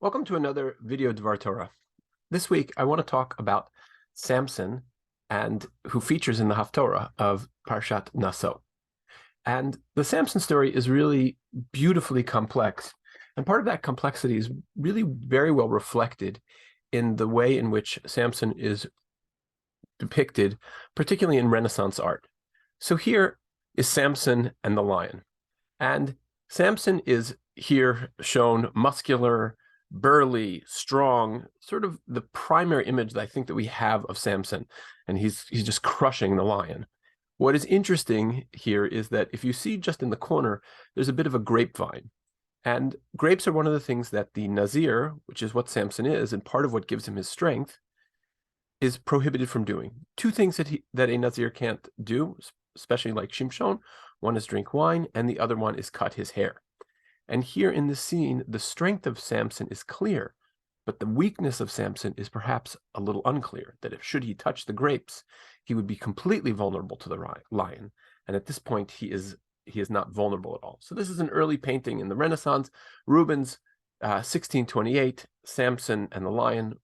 Welcome to another video Dvar Torah. This week, I want to talk about Samson, and who features in the Haftarah of Parshat Nasso. And the Samson story is really beautifully complex. And part of that complexity is really very well reflected in the way in which Samson is depicted, particularly in Renaissance art. So here is Samson and the lion. And Samson is here shown muscular, burly, strong, sort of the primary image that I think that we have of Samson, and he's just crushing the lion. What is interesting here is that if you see just in the corner, there's a bit of a grapevine, and grapes are one of the things that the Nazir, which is what Samson is, and part of what gives him his strength, is prohibited from doing. Two things that a Nazir can't do, especially like Shimshon. One is drink wine, and the other one is cut his hair. And here in this scene, the strength of Samson is clear, but the weakness of Samson is perhaps a little unclear, that if should he touch the grapes, he would be completely vulnerable to the lion. And at this point, he is not vulnerable at all. So this is an early painting in the Renaissance. Rubens, 1628, Samson and the lion.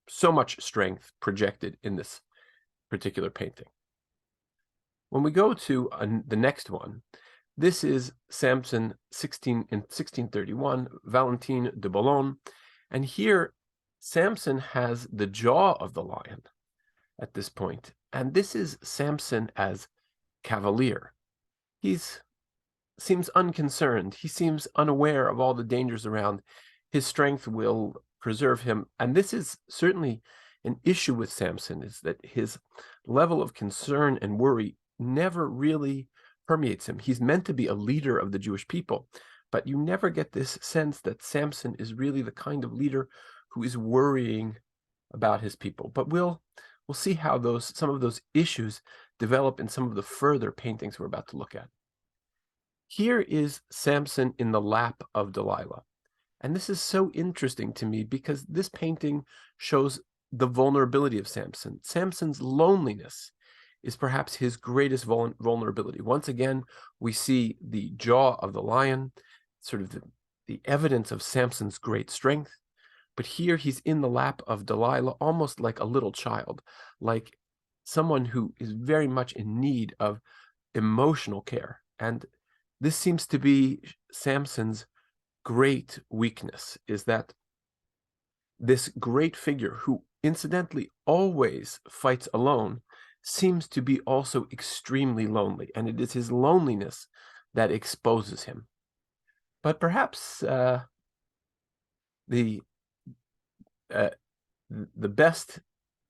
So much strength projected in this particular painting. When we go to the next one, this is Samson in 1631, Valentin de Boulogne. And here, Samson has the jaw of the lion at this point. And this is Samson as cavalier. He seems unconcerned. He seems unaware of all the dangers around. His strength will preserve him. And this is certainly an issue with Samson, is that his level of concern and worry never really permeates him. He's meant to be a leader of the Jewish people, but you never get this sense that Samson is really the kind of leader who is worrying about his people. But we'll see how some of those issues develop in some of the further paintings we're about to look at. Here is Samson in the lap of Delilah. And this is so interesting to me because this painting shows the vulnerability of Samson. Samson's loneliness is perhaps his greatest vulnerability. Once again, we see the jaw of the lion, sort of the evidence of Samson's great strength. But here he's in the lap of Delilah, almost like a little child, like someone who is very much in need of emotional care. And this seems to be Samson's great weakness, is that this great figure, who incidentally always fights alone, seems to be also extremely lonely, and it is his loneliness that exposes him. But perhaps the best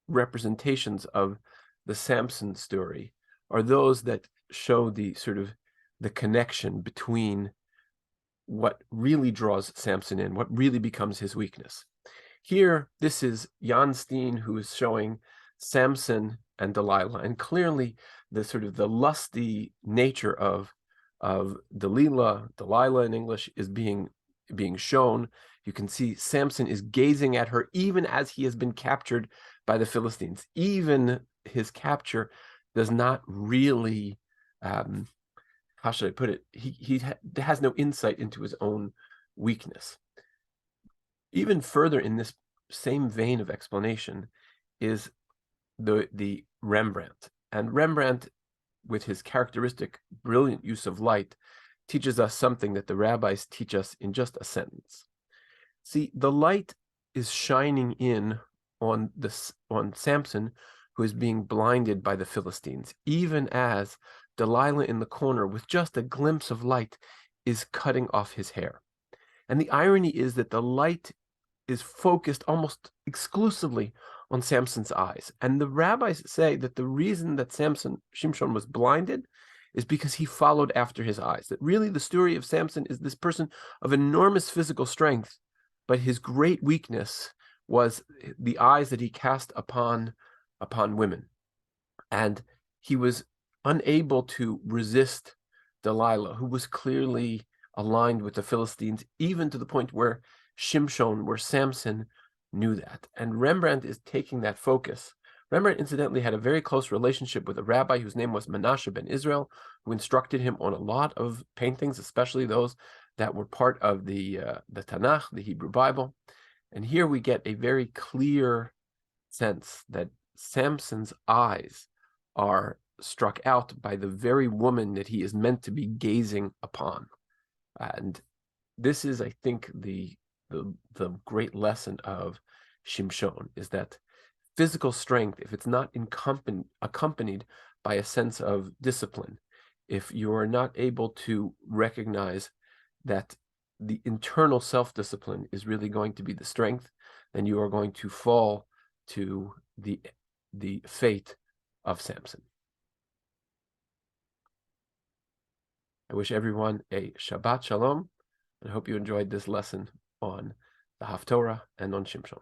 representations of the Samson story are those that show the connection between what really draws Samson in, what really becomes his weakness. Here, this is Jan Steen, who is showing Samson and Delilah, and clearly the lusty nature of Delilah in English is being shown. You can see Samson is gazing at her even as he has been captured by the Philistines. Even his capture does not really, how should I put it? He has no insight into his own weakness. Even further in this same vein of explanation is the Rembrandt. And Rembrandt, with his characteristic brilliant use of light, teaches us something that the rabbis teach us in just a sentence. See, the light is shining in on Samson, who is being blinded by the Philistines, even as Delilah in the corner, with just a glimpse of light, is cutting off his hair. And the irony is that the light is focused almost exclusively on Samson's eyes. And the rabbis say that the reason that Shimshon was blinded is because he followed after his eyes. That really the story of Samson is this person of enormous physical strength, but his great weakness was the eyes that he cast upon women. And he was unable to resist Delilah, who was clearly aligned with the Philistines, even to the point where Samson knew that. And Rembrandt is taking that focus. Rembrandt, incidentally, had a very close relationship with a rabbi whose name was Menashe ben Israel, who instructed him on a lot of paintings, especially those that were part of the Tanakh, the Hebrew Bible. And here we get a very clear sense that Samson's eyes are struck out by the very woman that he is meant to be gazing upon. And this is, I think, the great lesson of Shimshon, is that physical strength, if it's not accompanied by a sense of discipline, if you are not able to recognize that the internal self-discipline is really going to be the strength, then you are going to fall to the fate of Samson. I wish everyone a Shabbat Shalom, and I hope you enjoyed this lesson on the Haftarah and on Shimshon.